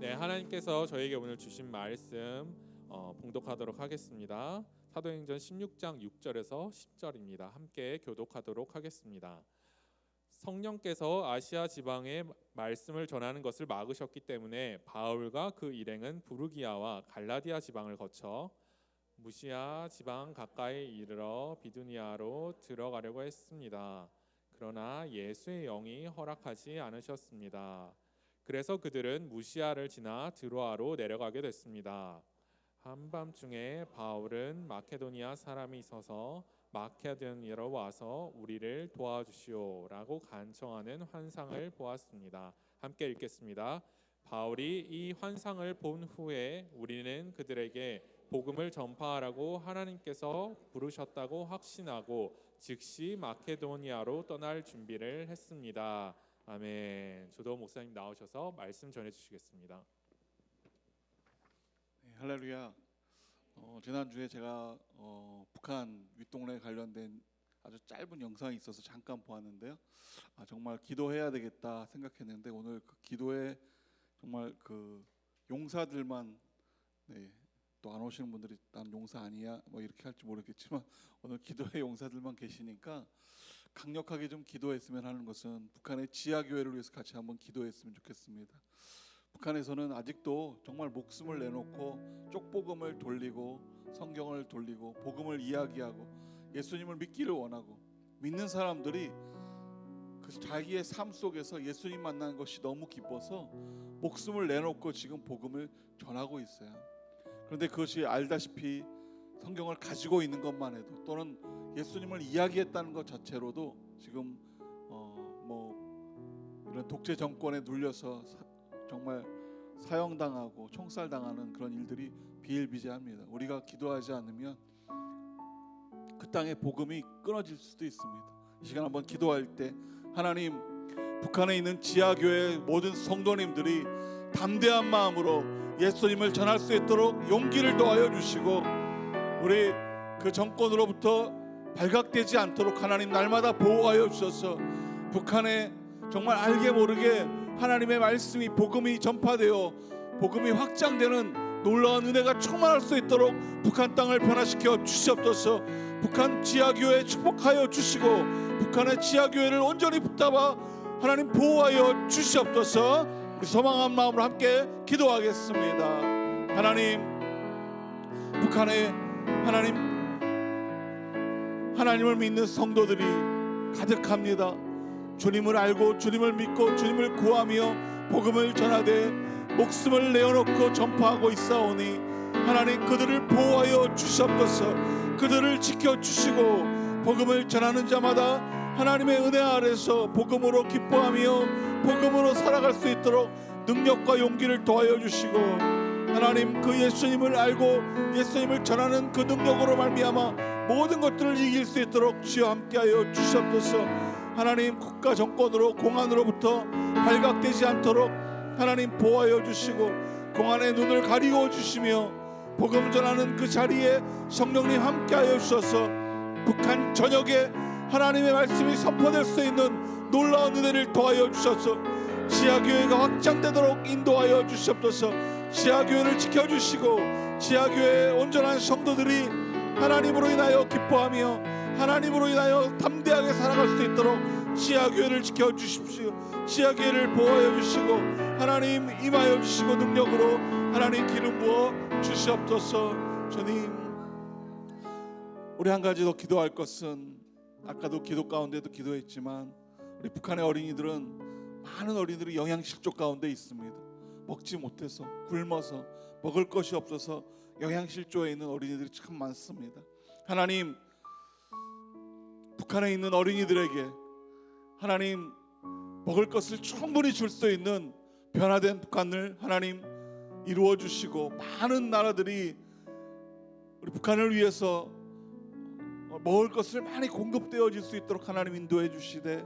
네, 하나님께서 저에게 오늘 주신 말씀 봉독하도록 하겠습니다. 사도행전 16장 6절에서 10절입니다. 함께 교독하도록 하겠습니다. 성령께서 아시아 지방에 말씀을 전하는 것을 막으셨기 때문에 바울과 그 일행은 부르기아와 갈라디아 지방을 거쳐 무시아 지방 가까이 이르러 비두니아로 들어가려고 했습니다. 그러나 예수의 영이 허락하지 않으셨습니다. 그래서 그들은 무시아를 지나 드로아로 내려가게 됐습니다. 한밤중에 바울은 마케도니아 사람이 있어서 마케도니아로 와서 우리를 도와주시오라고 간청하는 환상을 보았습니다. 함께 읽겠습니다. 바울이 이 환상을 본 후에 우리는 그들에게 복음을 전파하라고 하나님께서 부르셨다고 확신하고 즉시 마케도니아로 떠날 준비를 했습니다. 아멘. 조도 목사님 나오셔서 말씀 전해주시겠습니다. 네, 할렐루야. 지난주에 제가 북한 윗동네 관련된 아주 짧은 영상이 있어서 잠깐 보았는데요. 정말 기도해야 되겠다 생각했는데 오늘 그 기도에 정말 그 용사들만, 또 안 오시는 분들이 난 용사 아니야 뭐 이렇게 할지 모르겠지만 오늘 기도의 용사들만 계시니까 강력하게 좀 기도했으면 하는 것은 북한의 지하교회를 위해서 같이 한번 기도했으면 좋겠습니다. 북한에서는 아직도 정말 목숨을 내놓고 쪽복음을 돌리고 성경을 돌리고 복음을 이야기하고 예수님을 믿기를 원하고 믿는 사람들이 그 자기의 삶 속에서 예수님 만나는 것이 너무 기뻐서 목숨을 내놓고 지금 복음을 전하고 있어요. 그런데 그것이 알다시피 성경을 가지고 있는 것만 해도 또는 예수님을 이야기했다는 것 자체로도 지금 이런 독재 정권에 눌려서 정말 사형당하고 총살당하는 그런 일들이 비일비재합니다. 우리가 기도하지 않으면 그 땅의 복음이 끊어질 수도 있습니다. 이 시간 한번 기도할 때 하나님, 북한에 있는 지하교회 모든 성도님들이 담대한 마음으로 예수님을 전할 수 있도록 용기를 더하여 주시고 우리 그 정권으로부터 발각되지 않도록 하나님 날마다 보호하여 주셔서 북한에 정말 알게 모르게 하나님의 말씀이 복음이 전파되어 복음이 확장되는 놀라운 은혜가 충만할 수 있도록 북한 땅을 변화시켜 주시옵소서. 북한 지하교회 축복하여 주시고 북한의 지하교회를 온전히 붙잡아 하나님 보호하여 주시옵소서. 우리 소망한 마음으로 함께 기도하겠습니다. 하나님, 북한에 하나님을 믿는 성도들이 가득합니다. 주님을 알고 주님을 믿고 주님을 구하며 복음을 전하되 목숨을 내어놓고 전파하고 있사오니 하나님 그들을 보호하여 주시옵소서. 그들을 지켜주시고 복음을 전하는 자마다 하나님의 은혜 아래서 복음으로 기뻐하며 복음으로 살아갈 수 있도록 능력과 용기를 더하여 주시고 하나님 그 예수님을 알고 예수님을 전하는 그 능력으로 말미암아 모든 것들을 이길 수 있도록 주여 함께하여 주시옵소서. 하나님 국가 정권으로 공안으로부터 발각되지 않도록 하나님 보호하여 주시고 공안의 눈을 가리워 주시며 복음 전하는 그 자리에 성령님 함께하여 주셔서 북한 전역에 하나님의 말씀이 선포될 수 있는 놀라운 은혜를 더하여 주셔서 지하교회가 확장되도록 인도하여 주시옵소서. 지하교회를 지켜주시고 지하교회의 온전한 성도들이 하나님으로 인하여 기뻐하며 하나님으로 인하여 담대하게 살아갈 수 있도록 지하교회를 지켜주십시오. 지하교회를 보호하여 주시고 하나님 임하여 주시고 능력으로 하나님 기름 부어 주시옵소서. 주님, 우리 한 가지 더 기도할 것은 아까도 기도 가운데도 기도했지만 우리 북한의 어린이들은 많은 어린이들이 영양실조 가운데 있습니다. 먹지 못해서 굶어서 먹을 것이 없어서 영양실조에 있는 어린이들이 참 많습니다. 하나님, 북한에 있는 어린이들에게 하나님 먹을 것을 충분히 줄 수 있는 변화된 북한을 하나님 이루어 주시고 많은 나라들이 우리 북한을 위해서 먹을 것을 많이 공급되어질 수 있도록 하나님 인도해 주시되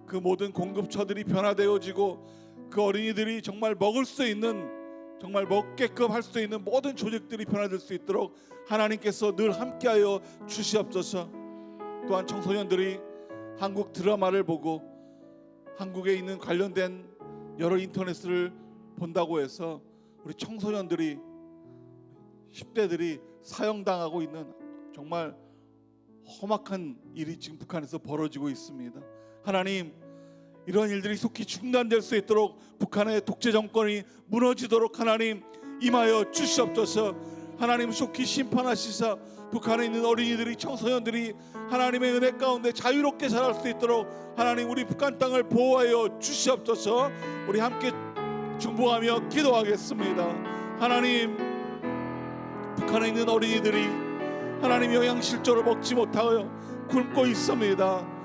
그 모든 공급처들이 변화되어지고 그 어린이들이 정말 먹을 수 있는 정말 먹게끔 할 수 있는 모든 조직들이 변화될 수 있도록 하나님께서 늘 함께하여 주시옵소서. 또한 청소년들이 한국 드라마를 보고 한국에 있는 관련된 여러 인터넷을 본다고 해서 우리 청소년들이 10대들이 사형당하고 있는 정말 험악한 일이 지금 북한에서 벌어지고 있습니다. 하나님, 이런 일들이 속히 중단될 수 있도록 북한의 독재 정권이 무너지도록 하나님 임하여 주시옵소서. 하나님, 속히 심판하시사 북한에 있는 어린이들이, 청소년들이 하나님의 은혜 가운데 자유롭게 자랄 수 있도록 하나님 우리 북한 땅을 보호하여 주시옵소서. 우리 함께 중보하며 기도하겠습니다. 하나님, 북한에 있는 어린이들이 하나님 영양실조를 먹지 못하여 굶고 있습니다.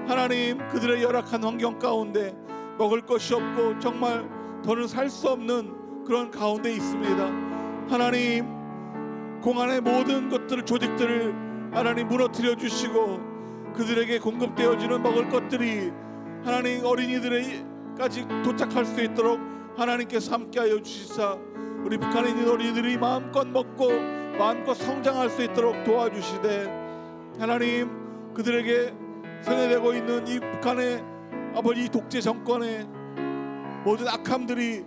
하나님, 그들의 열악한 환경 가운데 먹을 것이 없고 정말 더는 살 수 없는 그런 가운데 있습니다. 하나님, 공안의 모든 것들을, 조직들을 하나님 무너뜨려 주시고 그들에게 공급되어지는 먹을 것들이 하나님 어린이들에까지 도착할 수 있도록 하나님께서 함께하여 주시사 우리 북한에 있는 어린이들이 마음껏 먹고 마음껏 성장할 수 있도록 도와주시되, 하나님, 그들에게 세뇌되고 있는 이 북한의 아버지 독재 정권의 모든 악함들이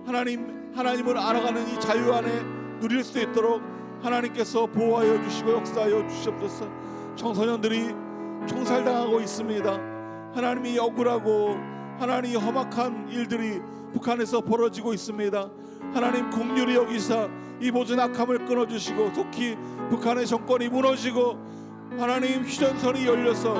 하나님을 알아가는 이 자유 안에 누릴 수 있도록 하나님께서 보호하여 주시고 역사하여 주시옵소서. 청소년들이 총살당하고 있습니다. 하나님이 억울하고 하나님이 험악한 일들이 북한에서 벌어지고 있습니다. 하나님, 긍휼히 여기사 이 모든 악함을 끊어주시고 속히 북한의 정권이 무너지고 하나님 휴전선이 열려서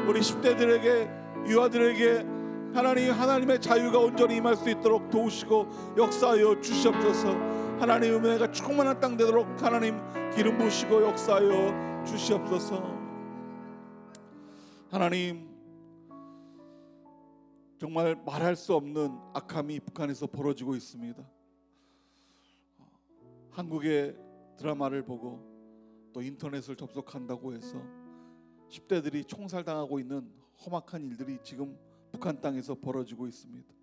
우리 10대들에게, 유아들에게 하나님의 자유가 온전히 임할 수 있도록 도우시고 역사하여 주시옵소서. 하나님의 은혜가 충만한 땅 되도록 하나님 기름 부으시고 역사하여 주시옵소서. 하나님, 정말 말할 수 없는 악함이 북한에서 벌어지고 있습니다. 한국의 드라마를 보고 또 인터넷을 접속한다고 해서 10대들이 총살당하고 있는 험악한 일들이 지금 북한 땅에서 벌어지고 있습니다.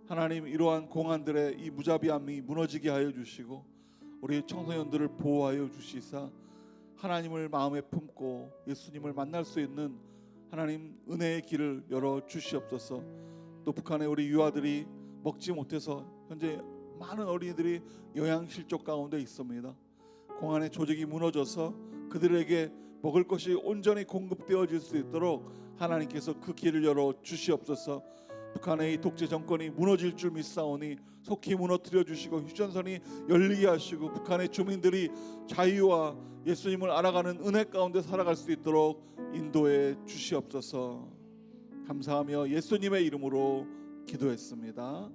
하나님, 이러한 공안들의 이 무자비함이 무너지게 하여 주시고 우리 청소년들을 보호하여 주시사 하나님을 마음에 품고 예수님을 만날 수 있는 하나님 은혜의 길을 열어 주시옵소서. 또 북한의 우리 유아들이 먹지 못해서 현재 많은 어린이들이 영양실조 가운데 있습니다. 공안의 조직이 무너져서 그들에게 먹을 것이 온전히 공급되어질 수 있도록 하나님께서 그 길을 열어 주시옵소서. 북한의 이 독재 정권이 무너질 줄 믿사오니 속히 무너뜨려 주시고 휴전선이 열리게 하시고 북한의 주민들이 자유와 예수님을 알아가는 은혜 가운데 살아갈 수 있도록 인도해 주시옵소서. 감사하며 예수님의 이름으로 기도했습니다.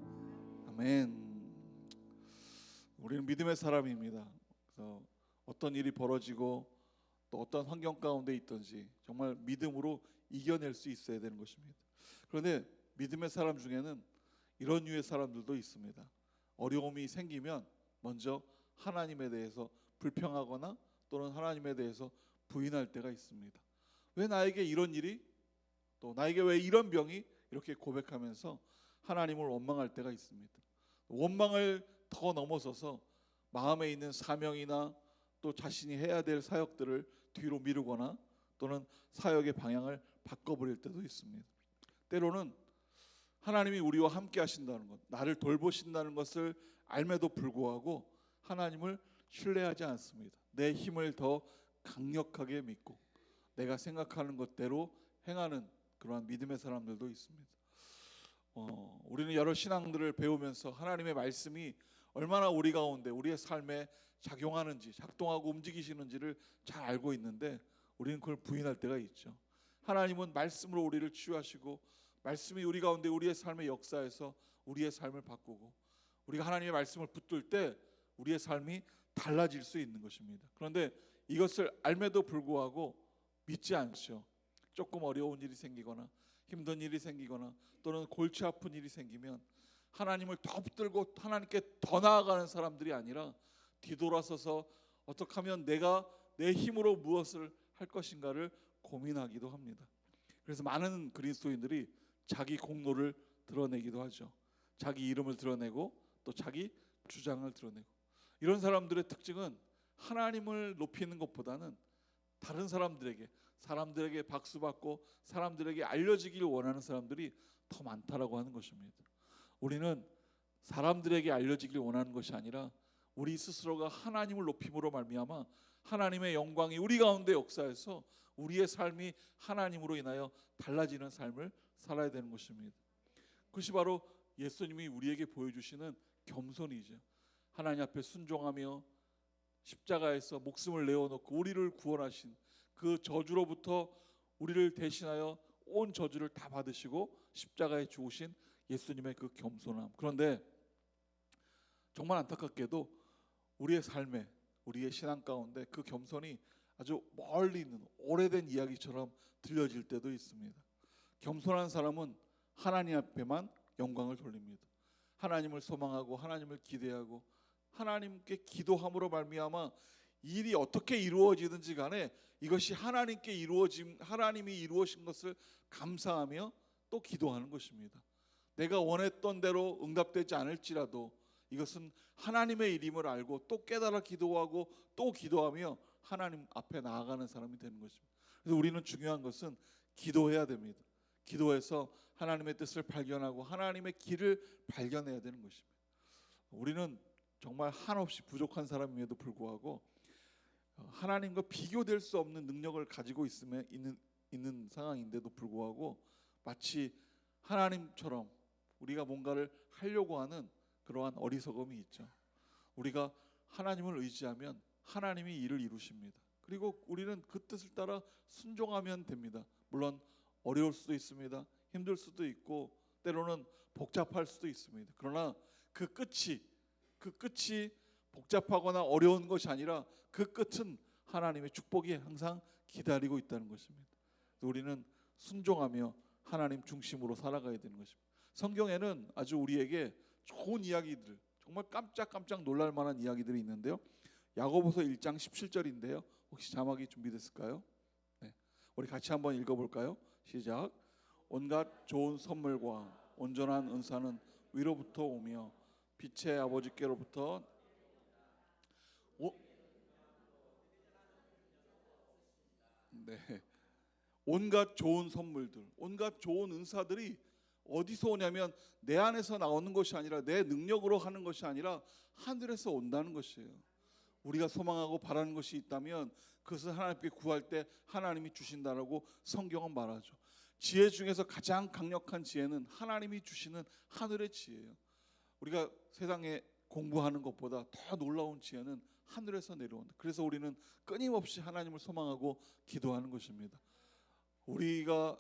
아멘. 우리는 믿음의 사람입니다. 그래서 어떤 일이 벌어지고 또 어떤 환경 가운데 있든지 정말 믿음으로 이겨낼 수 있어야 되는 것입니다. 그런데 믿음의 사람 중에는 이런 유의 사람들도 있습니다. 어려움이 생기면 먼저 하나님에 대해서 불평하거나 또는 하나님에 대해서 부인할 때가 있습니다. 왜 나에게 이런 일이, 또 나에게 왜 이런 병이, 이렇게 고백하면서 하나님을 원망할 때가 있습니다. 원망을 더 넘어서서 마음에 있는 사명이나 또 자신이 해야 될 사역들을 뒤로 미루거나 또는 사역의 방향을 바꿔버릴 때도 있습니다. 때로는 하나님이 우리와 함께 하신다는 것, 나를 돌보신다는 것을 알매도 불구하고 하나님을 신뢰하지 않습니다. 내 힘을 더 강력하게 믿고 내가 생각하는 것대로 행하는 그러한 믿음의 사람들도 있습니다. 우리는 여러 신앙들을 배우면서 하나님의 말씀이 얼마나 우리 가운데 우리의 삶에 작용하는지, 작동하고 움직이시는지를 잘 알고 있는데 우리는 그걸 부인할 때가 있죠. 하나님은 말씀으로 우리를 치유하시고 말씀이 우리 가운데 우리의 삶의 역사에서 우리의 삶을 바꾸고 우리가 하나님의 말씀을 붙들 때 우리의 삶이 달라질 수 있는 것입니다. 그런데 이것을 알매도 불구하고 믿지 않죠. 조금 어려운 일이 생기거나 힘든 일이 생기거나 또는 골치 아픈 일이 생기면 하나님을 더 붙들고 하나님께 더 나아가는 사람들이 아니라 뒤돌아서서 어떻게 하면 내가 내 힘으로 무엇을 할 것인가를 고민하기도 합니다. 그래서 많은 그리스도인들이 자기 공로를 드러내기도 하죠. 자기 이름을 드러내고 또 자기 주장을 드러내고, 이런 사람들의 특징은 하나님을 높이는 것보다는 다른 사람들에게 박수받고 사람들에게 알려지기를 원하는 사람들이 더 많다라고 하는 것입니다. 우리는 사람들에게 알려지길 원하는 것이 아니라 우리 스스로가 하나님을 높임으로 말미암아 하나님의 영광이 우리 가운데 역사해서 우리의 삶이 하나님으로 인하여 달라지는 삶을 살아야 되는 것입니다. 그것이 바로 예수님이 우리에게 보여주시는 겸손이죠. 하나님 앞에 순종하며 십자가에서 목숨을 내어놓고 우리를 구원하신 그 저주로부터 우리를 대신하여 온 저주를 다 받으시고 십자가에 죽으신 예수님의 그 겸손함. 그런데 정말 안타깝게도 우리의 삶에, 우리의 신앙 가운데 그 겸손이 아주 멀리 있는 오래된 이야기처럼 들려질 때도 있습니다. 겸손한 사람은 하나님 앞에만 영광을 돌립니다. 하나님을 소망하고 하나님을 기대하고 하나님께 기도함으로 말미암아 일이 어떻게 이루어지든지 간에 이것이 하나님께 하나님이 이루어진 것을 감사하며 또 기도하는 것입니다. 내가 원했던 대로 응답되지 않을지라도 이것은 하나님의 일임을 알고 또 깨달아 기도하고 또 기도하며 하나님 앞에 나아가는 사람이 되는 것입니다. 그래서 우리는 중요한 것은 기도해야 됩니다. 기도해서 하나님의 뜻을 발견하고 하나님의 길을 발견해야 되는 것입니다. 우리는 정말 한없이 부족한 사람임에도 불구하고 하나님과 비교될 수 없는 능력을 가지고 있는 상황인데도 불구하고 마치 하나님처럼 우리가 뭔가를 하려고 하는 그러한 어리석음이 있죠. 우리가 하나님을 의지하면 하나님이 일을 이루십니다. 그리고 우리는 그 뜻을 따라 순종하면 됩니다. 물론 어려울 수도 있습니다. 힘들 수도 있고 때로는 복잡할 수도 있습니다. 그러나 그 끝이 복잡하거나 어려운 것이 아니라 그 끝은 하나님의 축복이 항상 기다리고 있다는 것입니다. 우리는 순종하며 하나님 중심으로 살아가야 되는 것입니다. 성경에는 아주 우리에게 좋은 이야기들, 정말 깜짝깜짝 놀랄 만한 이야기들이 있는데요. 야고보서 1장 17절인데요. 혹시 자막이 준비됐을까요? 네. 우리 같이 한번 읽어볼까요? 시작. 온갖 좋은 선물과 온전한 은사는 위로부터 오며 빛의 아버지께로부터 온갖 좋은 선물들, 온갖 좋은 은사들이 어디서 오냐면 내 안에서 나오는 것이 아니라 내 능력으로 하는 것이 아니라 하늘에서 온다는 것이에요. 우리가 소망하고 바라는 것이 있다면 그것을 하나님께 구할 때 하나님이 주신다라고 성경은 말하죠. 지혜 중에서 가장 강력한 지혜는 하나님이 주시는 하늘의 지혜예요. 우리가 세상에 공부하는 것보다 더 놀라운 지혜는 하늘에서 내려온다. 그래서 우리는 끊임없이 하나님을 소망하고 기도하는 것입니다. 우리가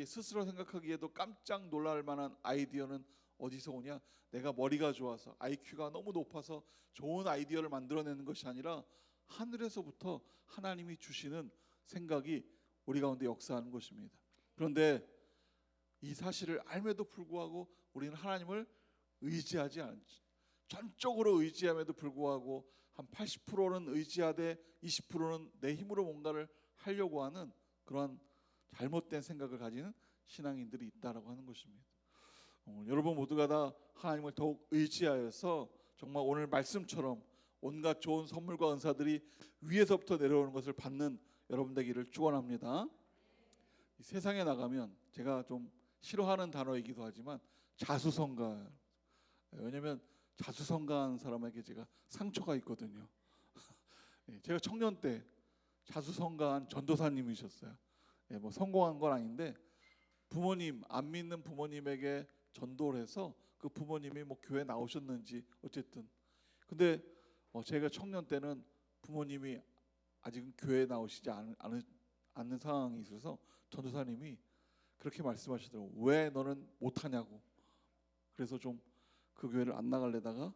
스스로 생각하기에도 깜짝 놀랄 만한 아이디어는 어디서 오냐? 내가 머리가 좋아서 IQ가 너무 높아서 좋은 아이디어를 만들어내는 것이 아니라 하늘에서부터 하나님이 주시는 생각이 우리 가운데 역사하는 것입니다. 그런데 이 사실을 알면도 불구하고 우리는 하나님을 의지하지 않죠. 전적으로 의지함에도 불구하고 한 80%는 의지하되 20%는 내 힘으로 뭔가를 하려고 하는 그러한 잘못된 생각을 가지는 신앙인들이 있다라고 하는 것입니다. 여러분 모두가 다 하나님을 더욱 의지하여서 정말 오늘 말씀처럼 온갖 좋은 선물과 은사들이 위에서부터 내려오는 것을 받는 여러분 되기를 축원합니다. 이 세상에 나가면 제가 좀 싫어하는 단어이기도 하지만 자수성가. 왜냐하면 자수성가한 사람에게 제가 상처가 있거든요. 제가 청년 때 자수성가한 전도사님이셨어요. 뭐 성공한 건 아닌데 부모님 안 믿는 부모님에게 전도를 해서 그 부모님이 뭐 교회 나오셨는지 어쨌든 근데 제가 청년 때는 부모님이 아직은 교회에 나오시지 않는 상황이 있어서 전도사님이 그렇게 말씀하시더라고요. 왜 너는 못하냐고. 그래서 좀 그 교회를 안 나가려다가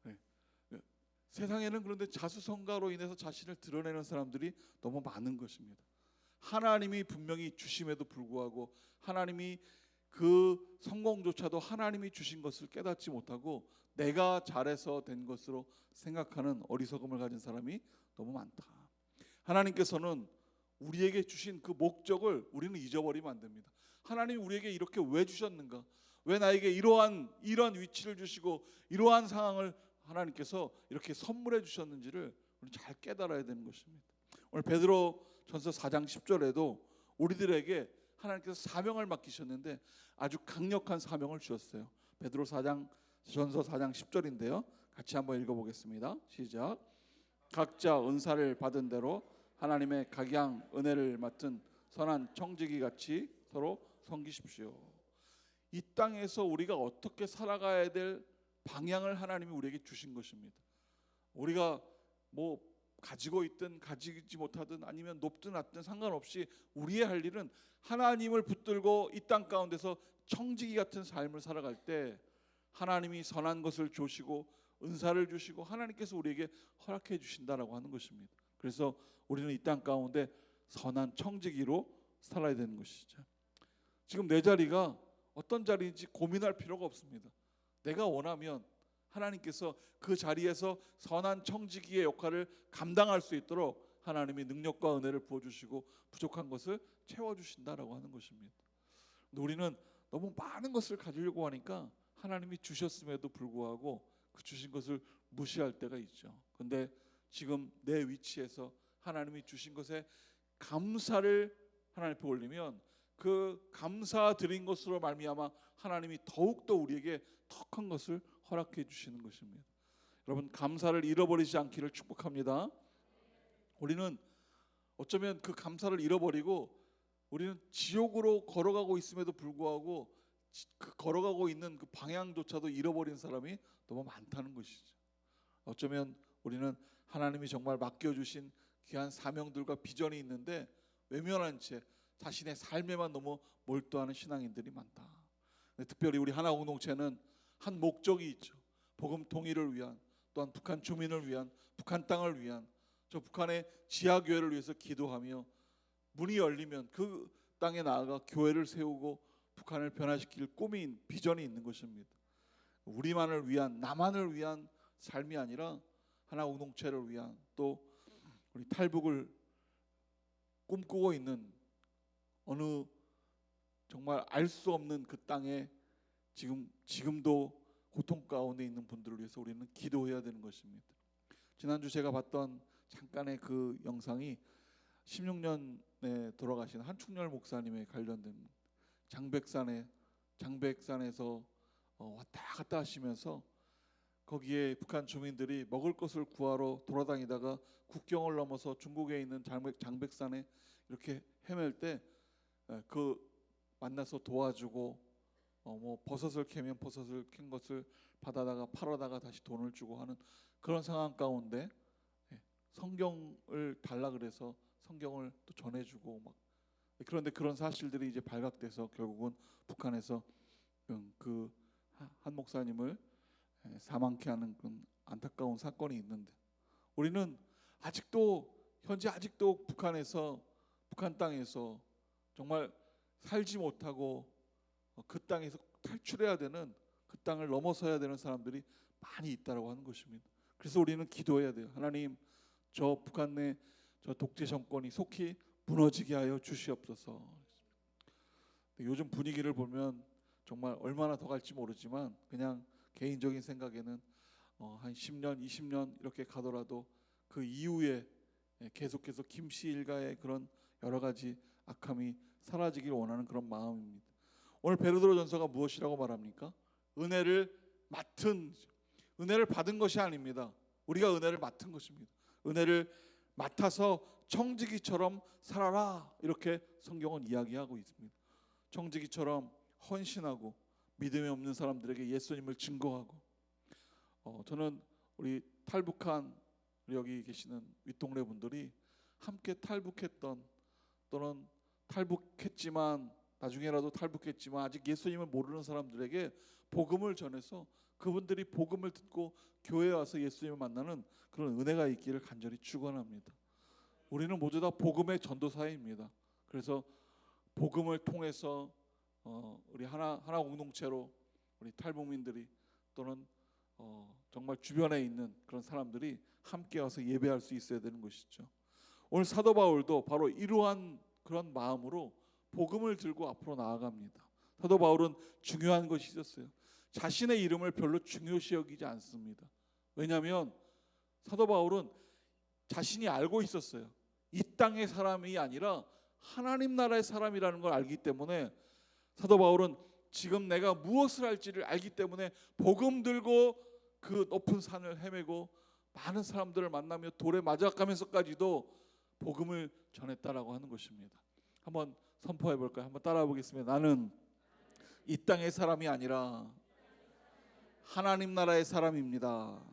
네. 세상에는 그런데 자수성가로 인해서 자신을 드러내는 사람들이 너무 많은 것입니다. 하나님이 분명히 주심에도 불구하고 하나님이 그 성공조차도 하나님이 주신 것을 깨닫지 못하고 내가 잘해서 된 것으로 생각하는 어리석음을 가진 사람이 너무 많다. 하나님께서는 우리에게 주신 그 목적을 우리는 잊어버리면 안 됩니다. 하나님이 우리에게 이렇게 왜 주셨는가? 왜 나에게 이러한 위치를 주시고 이러한 상황을 하나님께서 이렇게 선물해 주셨는지를 우리는 잘 깨달아야 되는 것입니다. 오늘 베드로전서 4장 10절에도 우리들에게 하나님께서 사명을 맡기셨는데 아주 강력한 사명을 주셨어요. 베드로 4장 전서 4장 10절인데요. 같이 한번 읽어보겠습니다. 시작. 각자 은사를 받은 대로 하나님의 각양 은혜를 맡은 선한 청지기 같이 서로 섬기십시오. 이 땅에서 우리가 어떻게 살아가야 될 방향을 하나님이 우리에게 주신 것입니다. 우리가 뭐 가지고 있든 가지지 못하든 아니면 높든 낮든 상관없이 우리의 할 일은 하나님을 붙들고 이 땅 가운데서 청지기 같은 삶을 살아갈 때 하나님이 선한 것을 주시고 은사를 주시고 하나님께서 우리에게 허락해 주신다라고 하는 것입니다. 그래서 우리는 이 땅 가운데 선한 청지기로 살아야 되는 것이죠. 지금 내 자리가 어떤 자리인지 고민할 필요가 없습니다. 내가 원하면 하나님께서 그 자리에서 선한 청지기의 역할을 감당할 수 있도록 하나님이 능력과 은혜를 부어주시고 부족한 것을 채워주신다라고 하는 것입니다. 근데 우리는 너무 많은 것을 가지려고 하니까 하나님이 주셨음에도 불구하고 그 주신 것을 무시할 때가 있죠. 근데 지금 내 위치에서 하나님이 주신 것에 감사를 하나님 앞에 올리면 그 감사드린 것으로 말미암아 하나님이 더욱더 우리에게 더 큰 것을 허락해 주시는 것입니다. 여러분, 감사를 잃어버리지 않기를 축복합니다. 우리는 어쩌면 그 감사를 잃어버리고 우리는 지옥으로 걸어가고 있음에도 불구하고 그 걸어가고 있는 그 방향조차도 잃어버린 사람이 너무 많다는 것이죠. 어쩌면 우리는 하나님이 정말 맡겨주신 귀한 사명들과 비전이 있는데 외면한 채 자신의 삶에만 너무 몰두하는 신앙인들이 많다. 특별히 우리 하나 공동체는 한 목적이 있죠. 복음 통일을 위한, 또한 북한 주민을 위한, 북한 땅을 위한, 저 북한의 지하 교회를 위해서 기도하며 문이 열리면 그 땅에 나아가 교회를 세우고 북한을 변화시킬 꿈이, 비전이 있는 것입니다. 우리만을 위한, 나만을 위한 삶이 아니라 하나 공동체를 위한, 또 우리 탈북을 꿈꾸고 있는 어느 정말 알 수 없는 그 땅에 지금도 고통 가운데 있는 분들을 위해서 우리는 기도해야 되는 것입니다. 지난주 제가 봤던 잠깐의 그 영상이 16년에 돌아가신 한충렬 목사님에 관련된 장백산에서 왔다 갔다 하시면서 거기에 북한 주민들이 먹을 것을 구하러 돌아다니다가 국경을 넘어서 중국에 있는 장백산에 이렇게 헤맬 때 그 만나서 도와주고 뭐 버섯을 캐면 버섯을 캔 것을 받아다가 팔아다가 다시 돈을 주고 하는 그런 상황 가운데 성경을 달라 그래서 성경을 또 전해주고 막 그런데 그런 사실들이 이제 발각돼서 결국은 북한에서 그 한 목사님을 사망케 하는 그런 안타까운 사건이 있는데 우리는 현재 아직도 북한 땅에서 정말 살지 못하고 그 땅에서 탈출해야 되는, 그 땅을 넘어서야 되는 사람들이 많이 있다라고 하는 것입니다. 그래서 우리는 기도해야 돼요. 하나님, 저 북한 내 저 독재 정권이 속히 무너지게 하여 주시옵소서. 요즘 분위기를 보면 정말 얼마나 더 갈지 모르지만 그냥 개인적인 생각에는 한 10년, 20년 이렇게 가더라도 그 이후에 계속해서 김씨 일가의 그런 여러 가지 악함이 사라지길 원하는 그런 마음입니다. 오늘 베드로전서가 무엇이라고 말합니까? 은혜를 받은 것이 아닙니다. 우리가 은혜를 맡은 것입니다. 은혜를 맡아서 청지기처럼 살아라, 이렇게 성경은 이야기하고 있습니다. 청지기처럼 헌신하고 믿음이 없는 사람들에게 예수님을 증거하고 저는 우리 탈북한 여기 계시는 윗동네 분들이 함께 탈북했던 또는 탈북했지만 나중에라도 탈북했지만 아직 예수님을 모르는 사람들에게 복음을 전해서 그분들이 복음을 듣고 교회에 와서 예수님을 만나는 그런 은혜가 있기를 간절히 축원합니다. 우리는 모두 다 복음의 전도사입니다. 그래서 복음을 통해서 우리 하나 공동체로 우리 탈북민들이 또는 정말 주변에 있는 그런 사람들이 함께 와서 예배할 수 있어야 되는 것이죠. 오늘 사도 바울도 바로 이러한 그런 마음으로 복음을 들고 앞으로 나아갑니다. 사도 바울은 중요한 것이 있었어요. 자신의 이름을 별로 중요시 여기지 않습니다. 왜냐하면 사도 바울은 자신이 알고 있었어요. 이 땅의 사람이 아니라 하나님 나라의 사람이라는 걸 알기 때문에 사도 바울은 지금 내가 무엇을 할지를 알기 때문에 복음 들고 그 높은 산을 헤매고 많은 사람들을 만나며 돌에 맞아가면서까지도 복음을 전했다라고 하는 것입니다. 한번 선포해 볼까요? 한번 따라해 보겠습니다. 나는 이 땅의 사람이 아니라 하나님 나라의 사람입니다.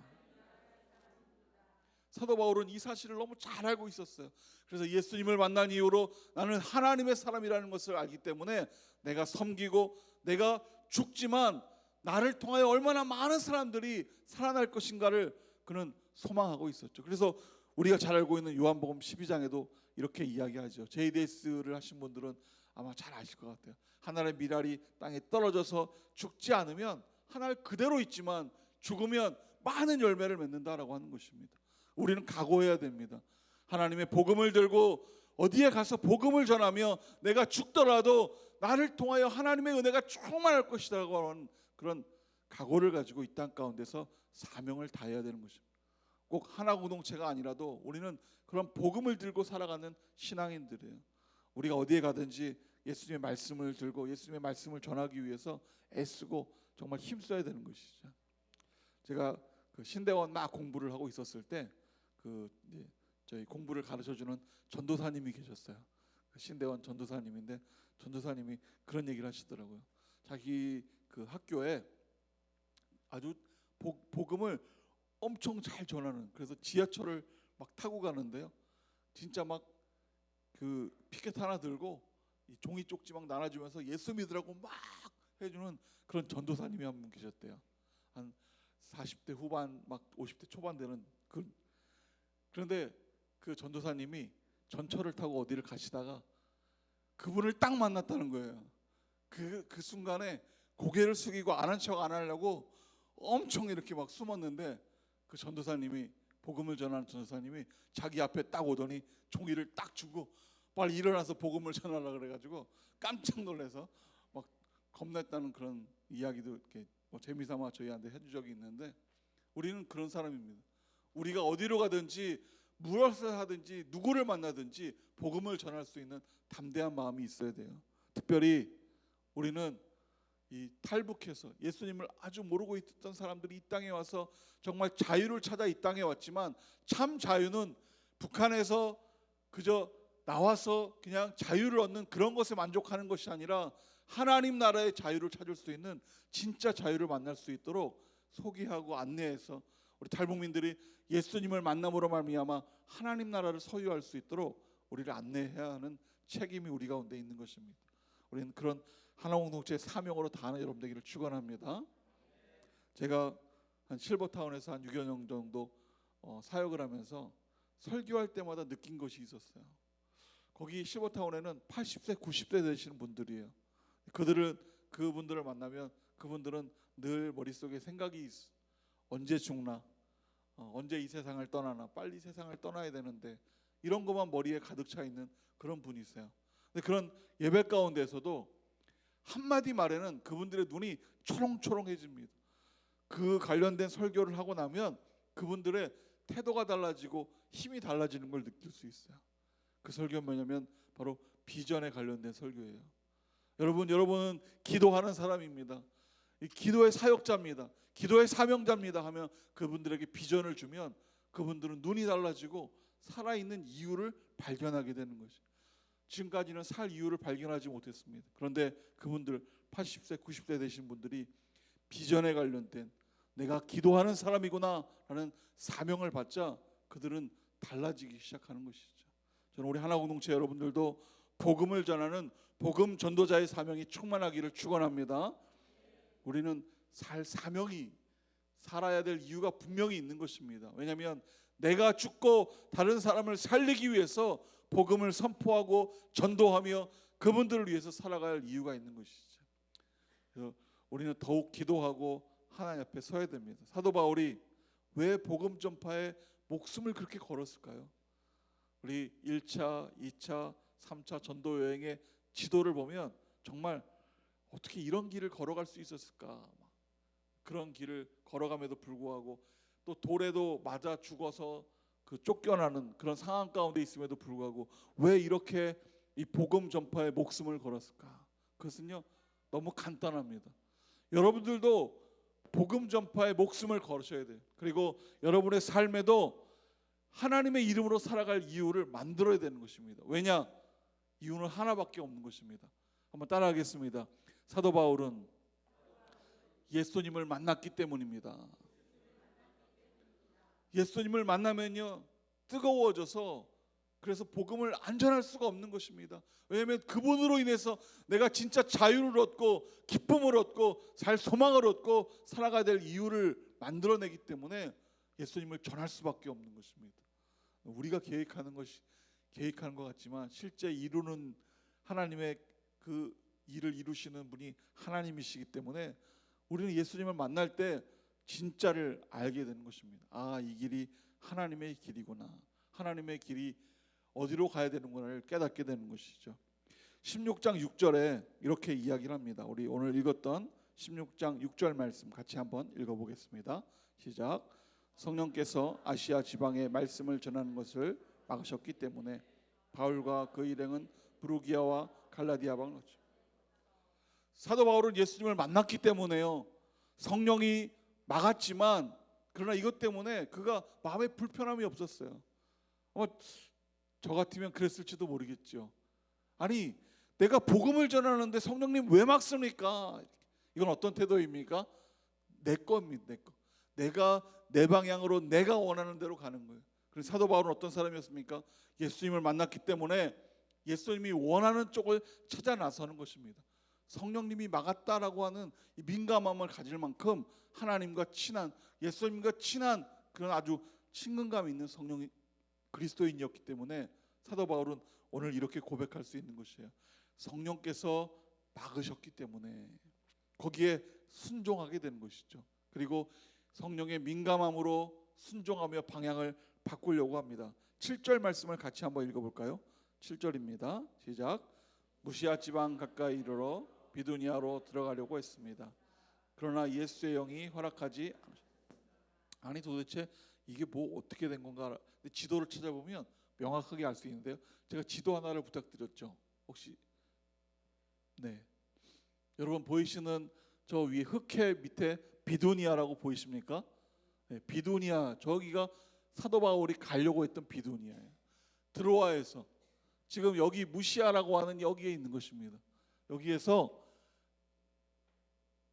사도 바울은 이 사실을 너무 잘 알고 있었어요. 그래서 예수님을 만난 이후로 나는 하나님의 사람이라는 것을 알기 때문에 내가 섬기고 내가 죽지만 나를 통하여 얼마나 많은 사람들이 살아날 것인가를 그는 소망하고 있었죠. 그래서 우리가 잘 알고 있는 요한복음 12장에도 이렇게 이야기하죠. JDS를 하신 분들은 아마 잘 아실 것 같아요. 하늘의 미랄이 땅에 떨어져서 죽지 않으면 하늘 그대로 있지만 죽으면 많은 열매를 맺는다라고 하는 것입니다. 우리는 각오해야 됩니다. 하나님의 복음을 들고 어디에 가서 복음을 전하며 내가 죽더라도 나를 통하여 하나님의 은혜가 충만할 것이라고 하는 그런 각오를 가지고 이 땅 가운데서 사명을 다해야 되는 것입니다. 꼭 하나 공동체가 아니라도 우리는 그런 복음을 들고 살아가는 신앙인들이에요. 우리가 어디에 가든지 예수님의 말씀을 들고 예수님의 말씀을 전하기 위해서 애쓰고 정말 힘써야 되는 것이죠. 제가 그 신대원 막 공부를 하고 있었을 때 저희 공부를 가르쳐주는 전도사님이 계셨어요. 그 신대원 전도사님인데 전도사님이 그런 얘기를 하시더라고요. 자기 그 학교에 아주 복음을 엄청 잘 전하는, 그래서 지하철을 막 타고 가는데요. 진짜 막 그 피켓 하나 들고 이 종이 쪽지 막 나눠주면서 예수 믿으라고 막 해주는 그런 전도사님이 한 분 계셨대요. 한 40대 후반 막 50대 초반 되는 그런데 그 전도사님이 전철을 타고 어디를 가시다가 그분을 딱 만났다는 거예요. 그 순간에 고개를 숙이고 아는 척 안 하려고 엄청 이렇게 막 숨었는데 그 전도사님이, 복음을 전하는 전도사님이 자기 앞에 딱 오더니 종이를 딱 주고 빨리 일어나서 복음을 전하라 그래가지고 깜짝 놀라서 막 겁냈다는 그런 이야기도 이렇게 뭐 재미삼아 저희한테 해준 적이 있는데, 우리는 그런 사람입니다. 우리가 어디로 가든지 무엇을 하든지 누구를 만나든지 복음을 전할 수 있는 담대한 마음이 있어야 돼요. 특별히 우리는 이 탈북해서 예수님을 아주 모르고 있던 사람들이 이 땅에 와서 정말 자유를 찾아 이 땅에 왔지만, 참 자유는 북한에서 그저 나와서 그냥 자유를 얻는 그런 것에 만족하는 것이 아니라 하나님 나라의 자유를 찾을 수 있는 진짜 자유를 만날 수 있도록 소개하고 안내해서 우리 탈북민들이 예수님을 만남으로 말미암아 하나님 나라를 소유할 수 있도록 우리를 안내해야 하는 책임이 우리 가운데 있는 것입니다. 우리는 그런 하나 공동체의 사명으로 다하는 여러분 되기를 축원합니다. 제가 한 실버타운에서 한 6여 년 정도 사역을 하면서 설교할 때마다 느낀 것이 있었어요. 거기 실버타운에는 80세, 90세 되시는 분들이에요. 그분들을 만나면 그분들은 늘 머릿속에 생각이 있어. 언제 죽나? 언제 이 세상을 떠나나? 빨리 세상을 떠나야 되는데, 이런 것만 머리에 가득 차 있는 그런 분이세요. 근데 그런 예배 가운데서도 한마디 말에는 그분들의 눈이 초롱초롱해집니다. 그 관련된 설교를 하고 나면 그분들의 태도가 달라지고 힘이 달라지는 걸 느낄 수 있어요. 그 설교는 뭐냐면 바로 비전에 관련된 설교예요. 여러분은 기도하는 사람입니다. 이 기도의 사역자입니다. 기도의 사명자입니다 하면 그분들에게 비전을 주면 그분들은 눈이 달라지고 살아있는 이유를 발견하게 되는 것이. 지금까지는 살 이유를 발견하지 못했습니다. 그런데 그분들 80세, 90세 되신 분들이 비전에 관련된 내가 기도하는 사람이구나 라는 사명을 받자 그들은 달라지기 시작하는 것이죠. 저는 우리 하나 공동체 여러분들도 복음을 전하는 복음 전도자의 사명이 충만하기를 축원합니다. 우리는 살 사명이, 살아야 될 이유가 분명히 있는 것입니다. 왜냐하면 내가 죽고 다른 사람을 살리기 위해서 복음을 선포하고 전도하며 그분들을 위해서 살아가야 할 이유가 있는 것이죠. 그래서 우리는 더욱 기도하고 하나님 앞에 서야 됩니다. 사도 바울이 왜 복음 전파에 목숨을 그렇게 걸었을까요? 우리 1차, 2차, 3차 전도 여행의 지도를 보면 정말 어떻게 이런 길을 걸어갈 수 있었을까? 그런 길을 걸어감에도 불구하고 또 돌에도 맞아 죽어서 그 쫓겨나는 그런 상황 가운데 있음에도 불구하고 왜 이렇게 이 복음 전파에 목숨을 걸었을까? 그것은요 너무 간단합니다. 여러분들도 복음 전파에 목숨을 걸으셔야 돼요. 그리고 여러분의 삶에도 하나님의 이름으로 살아갈 이유를 만들어야 되는 것입니다. 왜냐? 이유는 하나밖에 없는 것입니다. 한번 따라하겠습니다. 사도 바울은 예수님을 만났기 때문입니다. 예수님을 만나면요 뜨거워져서 그래서 복음을 안 전할 수가 없는 것입니다. 왜냐하면 그분으로 인해서 내가 진짜 자유를 얻고 기쁨을 얻고 살 소망을 얻고 살아가야 될 이유를 만들어내기 때문에 예수님을 전할 수밖에 없는 것입니다. 우리가 계획하는 것 같지만 실제 이루는 하나님의 그 일을 이루시는 분이 하나님이시기 때문에 우리는 예수님을 만날 때 진짜를 알게 되는 것입니다. 아, 이 길이 하나님의 길이구나. 하나님의 길이 어디로 가야 되는구나를 깨닫게 되는 것이죠. 16장 6절에 이렇게 이야기를 합니다. 우리 오늘 읽었던 16장 6절 말씀 같이 한번 읽어보겠습니다. 시작. 성령께서 아시아 지방에 말씀을 전하는 것을 막으셨기 때문에 바울과 그 일행은 부르기아와 갈라디아 방을 갔죠. 사도 바울은 예수님을 만났기 때문에요 성령이 막았지만 그러나 이것 때문에 그가 마음에 불편함이 없었어요. 저 같으면 그랬을지도 모르겠죠. 아니 내가 복음을 전하는데 성령님 왜 막습니까? 이건 어떤 태도입니까? 내 겁니다. 내 거. 내가 내 방향으로 내가 원하는 대로 가는 거예요. 그래서 사도 바울은 어떤 사람이었습니까? 예수님을 만났기 때문에 예수님이 원하는 쪽을 찾아 나서는 것입니다. 성령님이 막았다라고 하는 이 민감함을 가질 만큼 하나님과 친한 예수님과 친한 그런 아주 친근감 있는 성령이 그리스도인이었기 때문에 사도 바울은 오늘 이렇게 고백할 수 있는 것이에요. 성령께서 막으셨기 때문에 거기에 순종하게 되는 것이죠. 그리고 성령의 민감함으로 순종하며 방향을 바꾸려고 합니다. 7절 말씀을 같이 한번 읽어볼까요? 7절입니다. 시작. 무시아 지방 가까이 이르러 비두니아로 들어가려고 했습니다. 그러나 예수의 영이 허락하지 않으셨습니다. 아니 도대체 이게 뭐 어떻게 된 건가? 지도를 찾아보면 명확하게 알 수 있는데요. 제가 지도 하나를 부탁드렸죠. 혹시 네 여러분 보이시는 저 위에 흑해 밑에 비두니아라고 보이십니까? 네, 비두니아 저기가 사도 바울이 가려고 했던 비두니아예요. 드로아에서 지금 여기 무시아라고 하는 여기에 있는 것입니다. 여기에서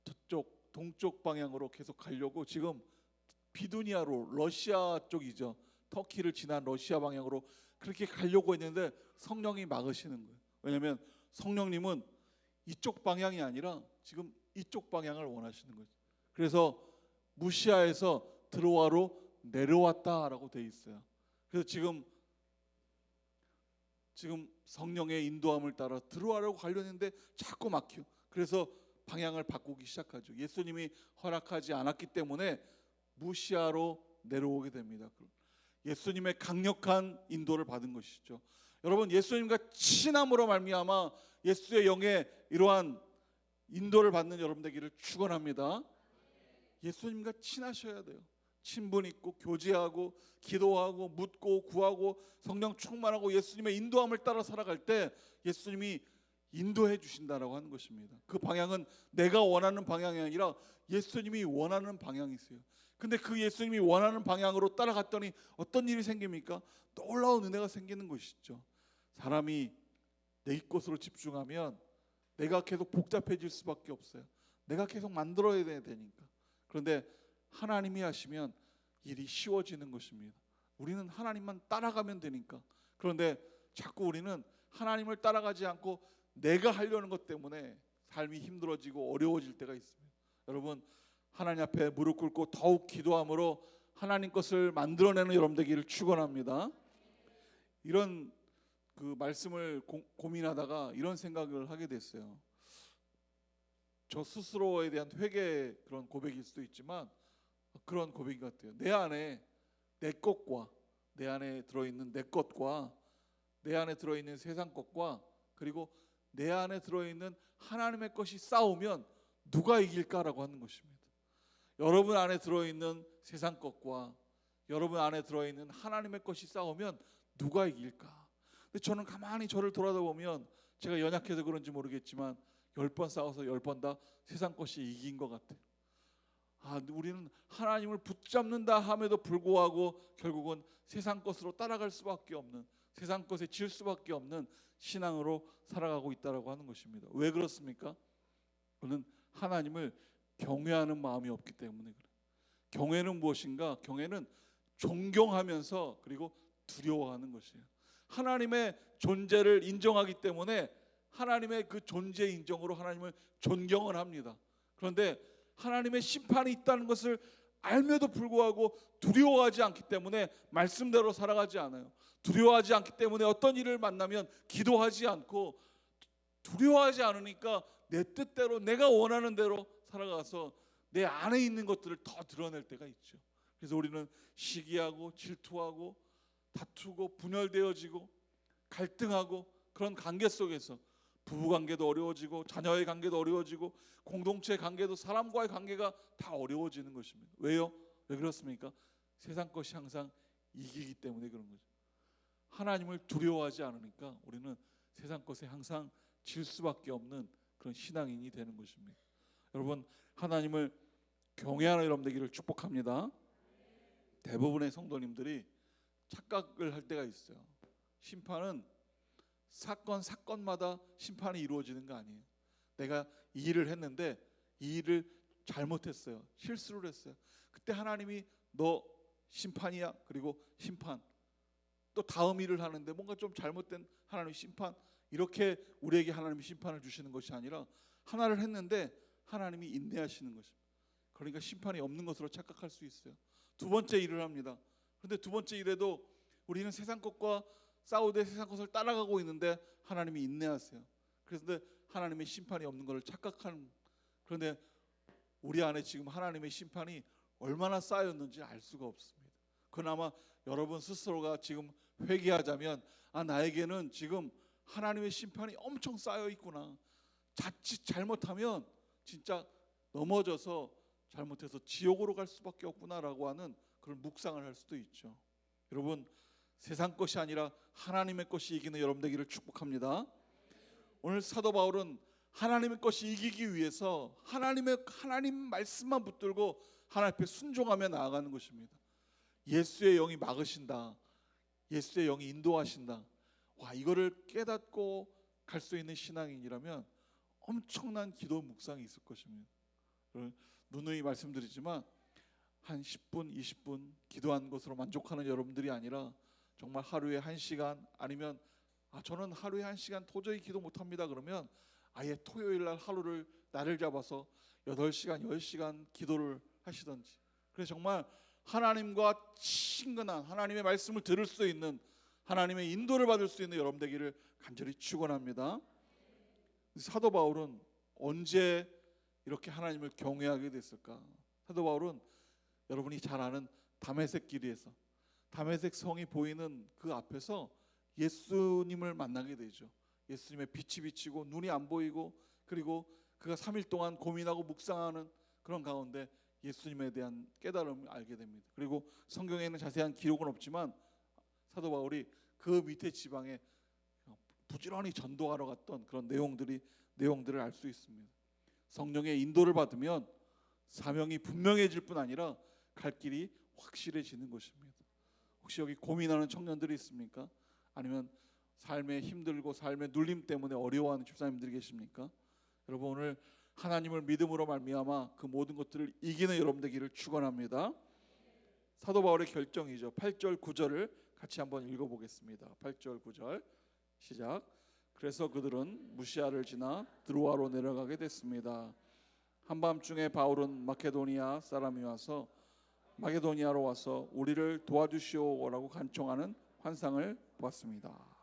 저쪽 동쪽 방향으로 계속 가려고 지금 비두니아로 러시아 쪽이죠. 터키를 지난 러시아 방향으로 그렇게 가려고 했는데 성령이 막으시는 거예요. 왜냐하면 성령님은 이쪽 방향이 아니라 지금 이쪽 방향을 원하시는 거죠. 그래서 무시아에서 드로아로 내려왔다라고 돼 있어요. 그래서 지금 성령의 인도함을 따라 드로아라고 가려는데 자꾸 막혀. 그래서 방향을 바꾸기 시작하죠. 예수님이 허락하지 않았기 때문에 무시아로 내려오게 됩니다. 예수님의 강력한 인도를 받은 것이죠. 여러분 예수님과 친함으로 말미암아 예수의 영의 이러한 인도를 받는 여러분 되기를 축원합니다. 예수님과 친하셔야 돼요. 친분 있고 교제하고 기도하고 묻고 구하고 성령 충만하고 예수님의 인도함을 따라 살아갈 때 예수님이 인도해 주신다라고 하는 것입니다. 그 방향은 내가 원하는 방향이 아니라 예수님이 원하는 방향이세요. 근데 그 예수님이 원하는 방향으로 따라갔더니 어떤 일이 생깁니까? 놀라운 은혜가 생기는 것이죠. 사람이 내 것으로 집중하면 내가 계속 복잡해질 수밖에 없어요. 내가 계속 만들어야 되니까. 그런데 하나님이 하시면 일이 쉬워지는 것입니다. 우리는 하나님만 따라가면 되니까. 그런데 자꾸 우리는 하나님을 따라가지 않고 내가 하려는 것 때문에 삶이 힘들어지고 어려워질 때가 있습니다. 여러분 하나님 앞에 무릎 꿇고 더욱 기도함으로 하나님 것을 만들어내는 여러분 되기를 축원합니다. 이런 그 말씀을 고민하다가 이런 생각을 하게 됐어요. 저 스스로에 대한 회개 그런 고백일 수도 있지만 그런 고백 같아요. 내 안에 내 것과 내 안에 들어있는 내 것과 내 안에 들어있는 세상 것과 그리고 내 안에 들어있는 하나님의 것이 싸우면 누가 이길까라고 하는 것입니다. 여러분 안에 들어있는 세상 것과 여러분 안에 들어있는 하나님의 것이 싸우면 누가 이길까? 근데 저는 가만히 저를 돌아다보면 제가 연약해서 그런지 모르겠지만 10번 싸워서 10번 다 세상 것이 이긴 것 같아요. 우리는 하나님을 붙잡는다 함에도 불구하고 결국은 세상 것으로 따라갈 수밖에 없는, 세상 것에 질 수밖에 없는 신앙으로 살아가고 있다라고 하는 것입니다. 왜 그렇습니까? 그는 하나님을 경외하는 마음이 없기 때문에 그래요. 경외는 무엇인가? 경외는 존경하면서 그리고 두려워하는 것이에요. 하나님의 존재를 인정하기 때문에 하나님의 그 존재 인정으로 하나님을 존경을 합니다. 그런데 하나님의 심판이 있다는 것을 알면도 불구하고 두려워하지 않기 때문에 말씀대로 살아가지 않아요. 두려워하지 않기 때문에 어떤 일을 만나면 기도하지 않고, 두려워하지 않으니까 내 뜻대로 내가 원하는 대로 살아가서 내 안에 있는 것들을 더 드러낼 때가 있죠. 그래서 우리는 시기하고 질투하고 다투고 분열되어지고 갈등하고 그런 관계 속에서 부부관계도 어려워지고 자녀의 관계도 어려워지고 공동체 관계도, 사람과의 관계가 다 어려워지는 것입니다. 왜요? 왜 그렇습니까? 세상 것이 항상 이기기 때문에 그런 거죠. 하나님을 두려워하지 않으니까 우리는 세상 것에 항상 질 수밖에 없는 그런 신앙인이 되는 것입니다. 여러분, 하나님을 경외하는 여러분 되기를 축복합니다. 대부분의 성도님들이 착각을 할 때가 있어요. 심판은 사건마다 심판이 이루어지는 거 아니에요. 내가 이 일을 했는데 이 일을 잘못했어요. 실수를 했어요. 그때 하나님이 너 심판이야. 그리고 심판. 또 다음 일을 하는데 뭔가 좀 잘못된 하나님의 심판. 이렇게 우리에게 하나님이 심판을 주시는 것이 아니라 하나를 했는데 하나님이 인내하시는 것입니다. 그러니까 심판이 없는 것으로 착각할 수 있어요. 두 번째 일을 합니다. 그런데 두 번째 일에도 우리는 세상 것과 싸우되 세상 것을 따라가고 있는데 하나님이 인내하세요. 그런데 하나님의 심판이 없는 것을 착각하는. 그런데 우리 안에 지금 하나님의 심판이 얼마나 쌓였는지 알 수가 없습니다. 그나마 여러분 스스로가 지금 회개하자면 나에게는 지금 하나님의 심판이 엄청 쌓여 있구나. 자칫 잘못하면 진짜 넘어져서 잘못해서 지옥으로 갈 수밖에 없구나라고 하는 그런 묵상을 할 수도 있죠. 여러분, 세상 것이 아니라 하나님의 것이 이기는 여러분 되기를 축복합니다. 오늘 사도 바울은 하나님의 것이 이기기 위해서 하나님 말씀만 붙들고 하나님 앞에 순종하며 나아가는 것입니다. 예수의 영이 막으신다. 예수의 영이 인도하신다. 이거를 깨닫고 갈 수 있는 신앙인이라면 엄청난 기도 묵상이 있을 것입니다. 누누이 말씀드리지만 한 10분, 20분 기도한 것으로 만족하는 여러분들이 아니라 정말 하루에 1시간, 아니면 저는 하루에 1시간 도저히 기도 못합니다 그러면 아예 토요일 날 하루를 날을 잡아서 8시간, 10시간 기도를 하시든지, 그래서 정말 하나님과 친근한 하나님의 말씀을 들을 수 있는, 하나님의 인도를 받을 수 있는 여러분 되기를 간절히 축원합니다. 사도 바울은 언제 이렇게 하나님을 경외하게 됐을까? 사도 바울은 여러분이 잘 아는 다메섹 길에서, 다메섹 성이 보이는 그 앞에서 예수님을 만나게 되죠. 예수님의 빛이 비치고 눈이 안 보이고, 그리고 그가 3일 동안 고민하고 묵상하는 그런 가운데 예수님에 대한 깨달음을 알게 됩니다. 그리고 성경에는 자세한 기록은 없지만 사도 바울이 그 밑에 지방에 부지런히 전도하러 갔던 그런 내용들을 알 수 있습니다. 성령의 인도를 받으면 사명이 분명해질 뿐 아니라 갈 길이 확실해지는 것입니다. 혹시 여기 고민하는 청년들이 있습니까? 아니면 삶에 힘들고 삶의 눌림 때문에 어려워하는 집사님들이 계십니까? 여러분, 오늘 하나님을 믿음으로 말미암아 그 모든 것들을 이기는 여러분 되기를 축원합니다. 사도 바울의 결정이죠. 8절 9절을 같이 한번 읽어보겠습니다. 8절 9절 시작. 그래서 그들은 무시아를 지나 드로아로 내려가게 됐습니다. 한밤중에 바울은 마케도니아 사람이 와서 마게도니아로 와서 우리를 도와주시오라고 간청하는 환상을 보았습니다.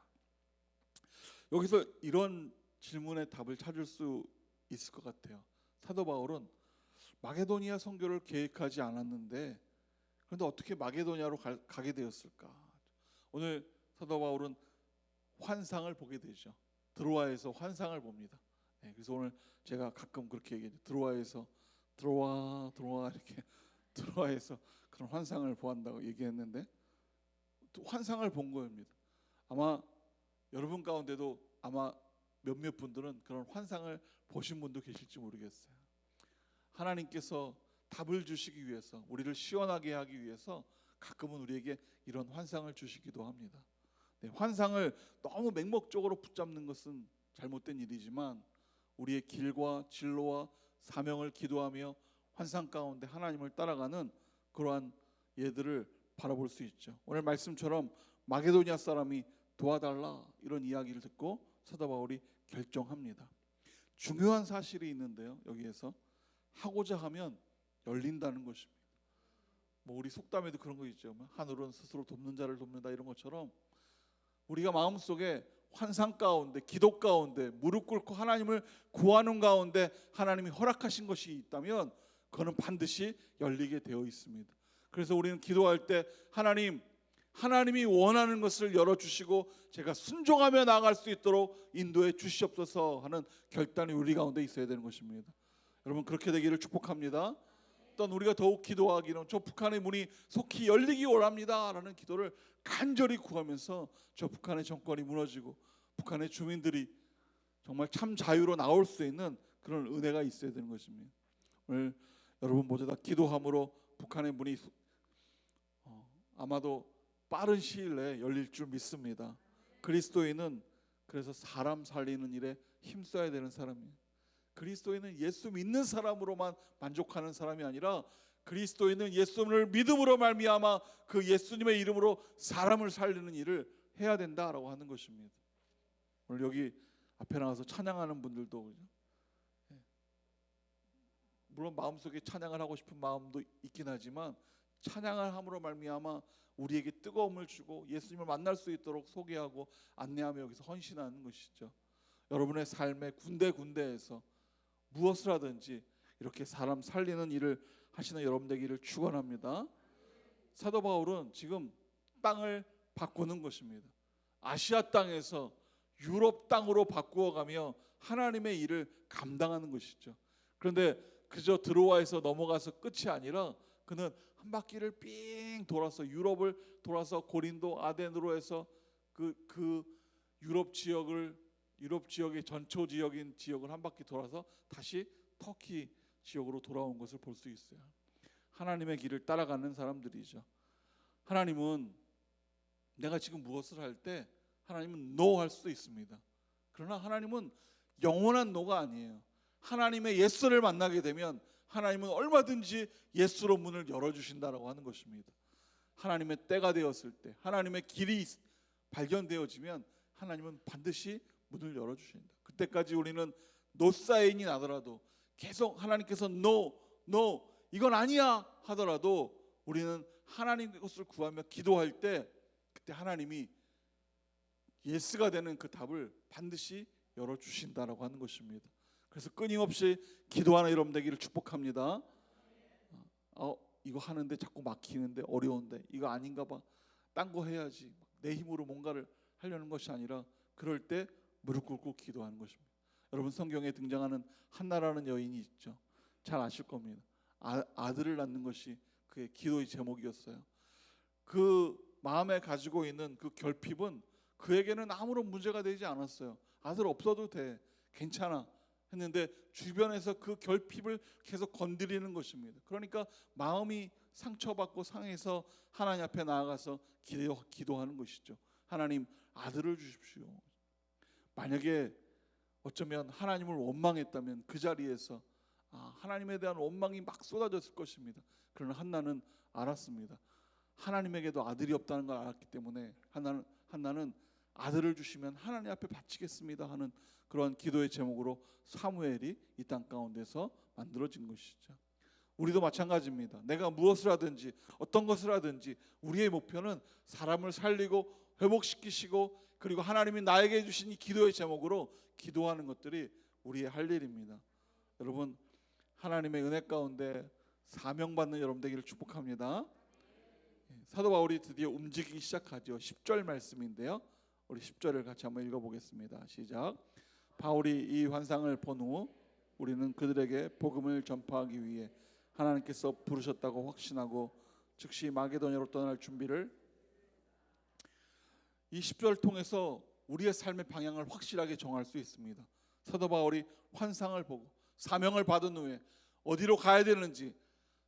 여기서 이런 질문의 답을 찾을 수 있을 것 같아요. 사도 바울은 마게도니아 선교를 계획하지 않았는데 그런데 어떻게 마게도니아로 가게 되었을까? 오늘 사도 바울은 환상을 보게 되죠. 드로아에서 환상을 봅니다. 그래서 오늘 제가 가끔 그렇게 얘기해요. 드로아에서 드로아 이렇게 드로아에서 그런 환상을 보았다고 얘기했는데 또 환상을 본 겁니다. 아마 여러분 가운데도 아마 몇몇 분들은 그런 환상을 보신 분도 계실지 모르겠어요. 하나님께서 답을 주시기 위해서, 우리를 시원하게 하기 위해서 가끔은 우리에게 이런 환상을 주시기도 합니다. 네, 환상을 너무 맹목적으로 붙잡는 것은 잘못된 일이지만 우리의 길과 진로와 사명을 기도하며 환상 가운데 하나님을 따라가는 그러한 예들을 바라볼 수 있죠. 오늘 말씀처럼 마게도니아 사람이 도와달라 이런 이야기를 듣고 사도 바울이 결정합니다. 중요한 사실이 있는데요. 여기에서 하고자 하면 열린다는 것입니다. 뭐 우리 속담에도 그런 거 있죠. 하늘은 스스로 돕는 자를 돕는다 이런 것처럼 우리가 마음속에 환상 가운데, 기도 가운데 무릎 꿇고 하나님을 구하는 가운데 하나님이 허락하신 것이 있다면 그거는 반드시 열리게 되어 있습니다. 그래서 우리는 기도할 때 하나님이 원하는 것을 열어주시고 제가 순종하며 나아갈 수 있도록 인도해 주시옵소서 하는 결단이 우리 가운데 있어야 되는 것입니다. 여러분 그렇게 되기를 축복합니다. 또한 우리가 더욱 기도하기는 저 북한의 문이 속히 열리기 원합니다 라는 기도를 간절히 구하면서 저 북한의 정권이 무너지고 북한의 주민들이 정말 참 자유로 나올 수 있는 그런 은혜가 있어야 되는 것입니다. 오늘 여러분 모두 다 기도함으로 북한의 문이 아마도 빠른 시일 내에 열릴 줄 믿습니다. 그리스도인은 그래서 사람 살리는 일에 힘써야 되는 사람이에요. 그리스도인은 예수 믿는 사람으로만 만족하는 사람이 아니라 그리스도인은 예수님을 믿음으로 말미암아 그 예수님의 이름으로 사람을 살리는 일을 해야 된다라고 하는 것입니다. 오늘 여기 앞에 나와서 찬양하는 분들도 그죠? 물론 마음속에 찬양을 하고 싶은 마음도 있긴 하지만 찬양을 함으로 말미암아 우리에게 뜨거움을 주고 예수님을 만날 수 있도록 소개하고 안내하며 여기서 헌신하는 것이죠. 여러분의 삶의 군데군데에서 무엇을 하든지 이렇게 사람 살리는 일을 하시는 여러분 되기를 축원합니다. 사도 바울은 지금 땅을 바꾸는 것입니다. 아시아 땅에서 유럽 땅으로 바꾸어가며 하나님의 일을 감당하는 것이죠. 그런데 그저 드로아에서 넘어가서 끝이 아니라 그는 한 바퀴를 삥 돌아서 유럽을 돌아서 고린도 아덴으로 해서 그 유럽 지역의 전초 지역을 한 바퀴 돌아서 다시 터키 지역으로 돌아온 것을 볼 수 있어요. 하나님의 길을 따라가는 사람들이죠. 하나님은 내가 지금 무엇을 할 때 하나님은 노 할 수도 있습니다. 그러나 하나님은 영원한 노가 아니에요. 하나님의 예수를 만나게 되면 하나님은 얼마든지 예수로 문을 열어주신다라고 하는 것입니다. 하나님의 때가 되었을 때 하나님의 길이 발견되어지면 하나님은 반드시 문을 열어주신다. 그때까지 우리는 노사인이 나더라도 계속 하나님께서 no 이건 아니야 하더라도 우리는 하나님의 것을 구하며 기도할 때 그때 하나님이 예스가 되는 그 답을 반드시 열어주신다라고 하는 것입니다. 그래서 끊임없이 기도하는 여러분 되기를 축복합니다. 이거 하는데 자꾸 막히는데 어려운데 이거 아닌가 봐. 딴 거 해야지. 내 힘으로 뭔가를 하려는 것이 아니라 그럴 때 무릎 꿇고 기도하는 것입니다. 여러분 성경에 등장하는 한나라는 여인이 있죠. 잘 아실 겁니다. 아들을 낳는 것이 그의 기도의 제목이었어요. 그 마음에 가지고 있는 그 결핍은 그에게는 아무런 문제가 되지 않았어요. 아들 없어도 돼. 괜찮아. 했는데 주변에서 그 결핍을 계속 건드리는 것입니다. 그러니까 마음이 상처받고 상해서 하나님 앞에 나아가서 기도하는 것이죠. 하나님 아들을 주십시오. 만약에 어쩌면 하나님을 원망했다면 그 자리에서 하나님에 대한 원망이 막 쏟아졌을 것입니다. 그러나 한나는 알았습니다. 하나님에게도 아들이 없다는 걸 알았기 때문에 한나는 아들을 주시면 하나님 앞에 바치겠습니다 하는 그러한 기도의 제목으로 사무엘이 이 땅 가운데서 만들어진 것이죠. 우리도 마찬가지입니다. 내가 무엇을 하든지 어떤 것을 하든지 우리의 목표는 사람을 살리고 회복시키시고 그리고 하나님이 나에게 주신 이 기도의 제목으로 기도하는 것들이 우리의 할 일입니다. 여러분 하나님의 은혜 가운데 사명받는 여러분 되기를 축복합니다. 사도 바울이 드디어 움직이기 시작하죠. 10절 말씀인데요. 우리 10절을 같이 한번 읽어보겠습니다. 시작. 바울이 이 환상을 본 후 우리는 그들에게 복음을 전파하기 위해 하나님께서 부르셨다고 확신하고 즉시 마게도냐로 떠날 준비를 이 10절을 통해서 우리의 삶의 방향을 확실하게 정할 수 있습니다. 사도 바울이 환상을 보고 사명을 받은 후에 어디로 가야 되는지,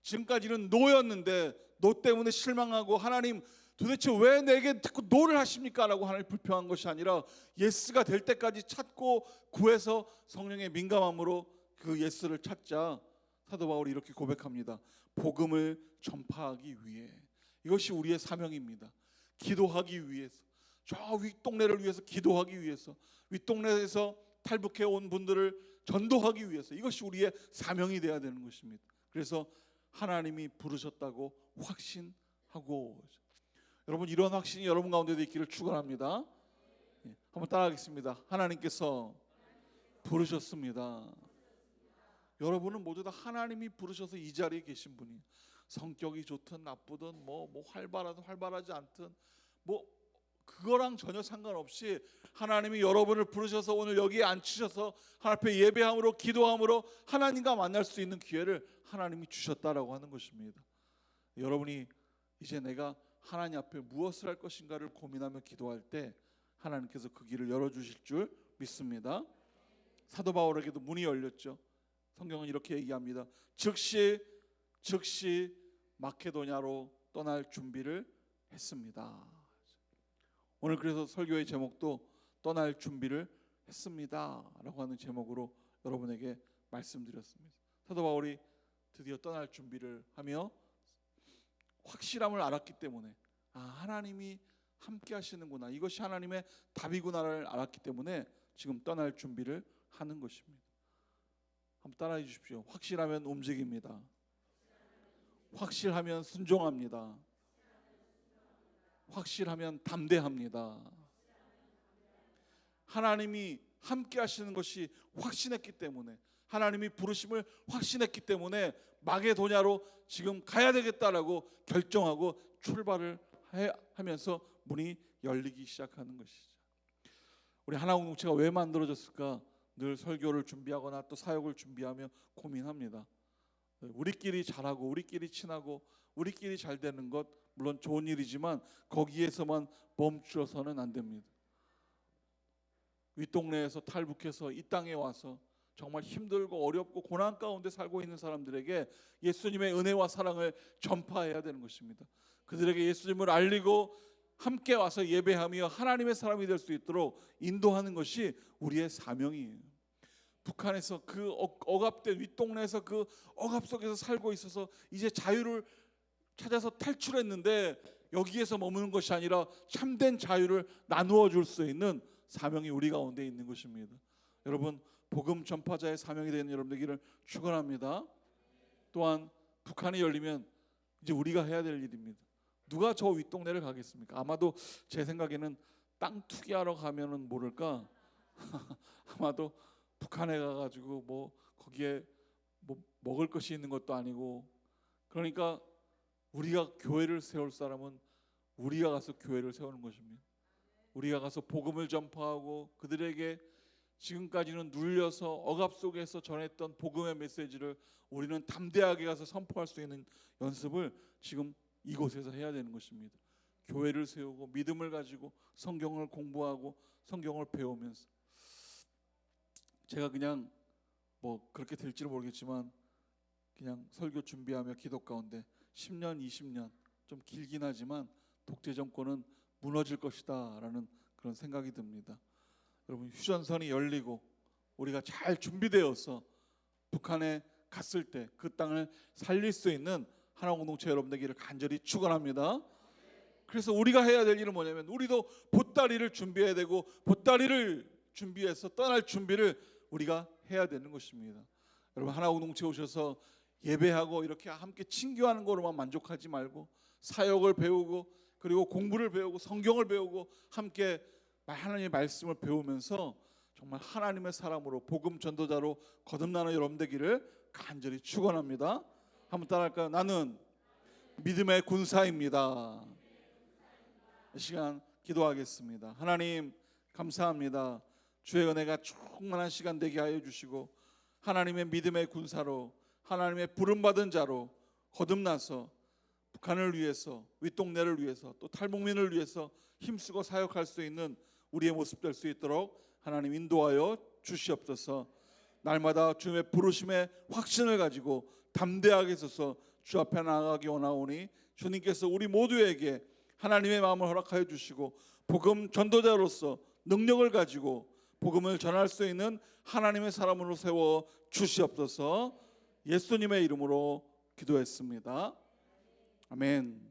지금까지는 노였는데 노 때문에 실망하고 하나님 도대체 왜 내게 자꾸 노를 하십니까? 라고 하나님 불평한 것이 아니라 예스가 될 때까지 찾고 구해서 성령의 민감함으로 그 예스를 찾자 사도 바울이 이렇게 고백합니다. 복음을 전파하기 위해. 이것이 우리의 사명입니다. 기도하기 위해서, 저 윗동네를 위해서 기도하기 위해서, 윗동네에서 탈북해 온 분들을 전도하기 위해서, 이것이 우리의 사명이 되어야 되는 것입니다. 그래서 하나님이 부르셨다고 확신하고, 여러분 이런 확신이 여러분 가운데도 있기를 축원합니다. 한번 따라하겠습니다. 하나님께서 부르셨습니다. 여러분은 모두 다 하나님이 부르셔서 이 자리에 계신 분이, 성격이 좋든 나쁘든 뭐 활발하든 활발하지 않든 뭐 그거랑 전혀 상관없이 하나님이 여러분을 부르셔서 오늘 여기에 앉히셔서 하나님 앞에 예배함으로 기도함으로 하나님과 만날 수 있는 기회를 하나님이 주셨다라고 하는 것입니다. 여러분이 이제 내가 하나님 앞에 무엇을 할 것인가를 고민하며 기도할 때 하나님께서 그 길을 열어주실 줄 믿습니다. 사도 바울에게도 문이 열렸죠. 성경은 이렇게 얘기합니다. 즉시 마케도냐로 떠날 준비를 했습니다. 오늘 그래서 설교의 제목도 떠날 준비를 했습니다 라고 하는 제목으로 여러분에게 말씀드렸습니다. 사도 바울이 드디어 떠날 준비를 하며 확실함을 알았기 때문에, 하나님이 함께 하시는구나, 이것이 하나님의 답이구나를 알았기 때문에 지금 떠날 준비를 하는 것입니다. 한번 따라해 주십시오. 확실하면 움직입니다. 확실하면 순종합니다. 확실하면 담대합니다. 하나님이 함께 하시는 것이 확신했기 때문에, 하나님이 부르심을 확신했기 때문에 마게도냐로 지금 가야 되겠다라고 결정하고 출발을 하면서 문이 열리기 시작하는 것이죠. 우리 하나공동체가 왜 만들어졌을까? 늘 설교를 준비하거나 또 사역을 준비하며 고민합니다. 우리끼리 잘하고 우리끼리 친하고 우리끼리 잘 되는 것 물론 좋은 일이지만 거기에서만 멈추어서는 안 됩니다. 윗동네에서 탈북해서 이 땅에 와서 정말 힘들고 어렵고 고난 가운데 살고 있는 사람들에게 예수님의 은혜와 사랑을 전파해야 되는 것입니다. 그들에게 예수님을 알리고 함께 와서 예배하며 하나님의 사람이 될 수 있도록 인도하는 것이 우리의 사명이에요. 북한에서 그 억압된 윗동네에서 그 억압 속에서 살고 있어서 이제 자유를 찾아서 탈출했는데 여기에서 머무는 것이 아니라 참된 자유를 나누어 줄 수 있는 사명이 우리 가운데 있는 것입니다. 여러분, 복음 전파자의 사명이 되는 여러분들기를 축원합니다. 또한 북한이 열리면 이제 우리가 해야 될 일입니다. 누가 저 윗동네를 가겠습니까? 아마도 제 생각에는 땅 투기하러 가면은 모를까 아마도 북한에 가가지고 뭐 거기에 뭐 먹을 것이 있는 것도 아니고, 그러니까 우리가 교회를 세울 사람은 우리가 가서 교회를 세우는 것입니다. 우리가 가서 복음을 전파하고 그들에게 지금까지는 눌려서 억압 속에서 전했던 복음의 메시지를 우리는 담대하게 가서 선포할 수 있는 연습을 지금 이곳에서 해야 되는 것입니다. 교회를 세우고 믿음을 가지고 성경을 공부하고 성경을 배우면서, 제가 그냥 뭐 그렇게 될지는 모르겠지만 그냥 설교 준비하며 기도 가운데 10년 20년 좀 길긴 하지만 독재 정권은 무너질 것이다 라는 그런 생각이 듭니다. 여러분, 휴전선이 열리고 우리가 잘 준비되어서 북한에 갔을 때 그 땅을 살릴 수 있는 하나공동체 여러분들에게 간절히 축원합니다. 그래서 우리가 해야 될 일은 뭐냐면 우리도 보따리를 준비해야 되고 보따리를 준비해서 떠날 준비를 우리가 해야 되는 것입니다. 여러분, 하나공동체 오셔서 예배하고 이렇게 함께 친교하는 거로만 만족하지 말고 사역을 배우고 그리고 공부를 배우고 성경을 배우고 함께 하나님의 말씀을 배우면서 정말 하나님의 사람으로 복음 전도자로 거듭나는 여러분 되기를 간절히 축원합니다. 한번 따라할까요? 나는 믿음의 군사입니다. 이 시간 기도하겠습니다. 하나님 감사합니다. 주의 은혜가 충만한 시간 되게 하여 주시고 하나님의 믿음의 군사로 하나님의 부름받은 자로 거듭나서 북한을 위해서 윗동네를 위해서 또 탈북민을 위해서 힘쓰고 사역할 수 있는 우리의 모습 될 수 있도록 하나님 인도하여 주시옵소서. 날마다 주님의 부르심에 확신을 가지고 담대하게 서서 주 앞에 나아가기 원하오니 주님께서 우리 모두에게 하나님의 마음을 허락하여 주시고 복음 전도자로서 능력을 가지고 복음을 전할 수 있는 하나님의 사람으로 세워 주시옵소서. 예수님의 이름으로 기도했습니다. 아멘.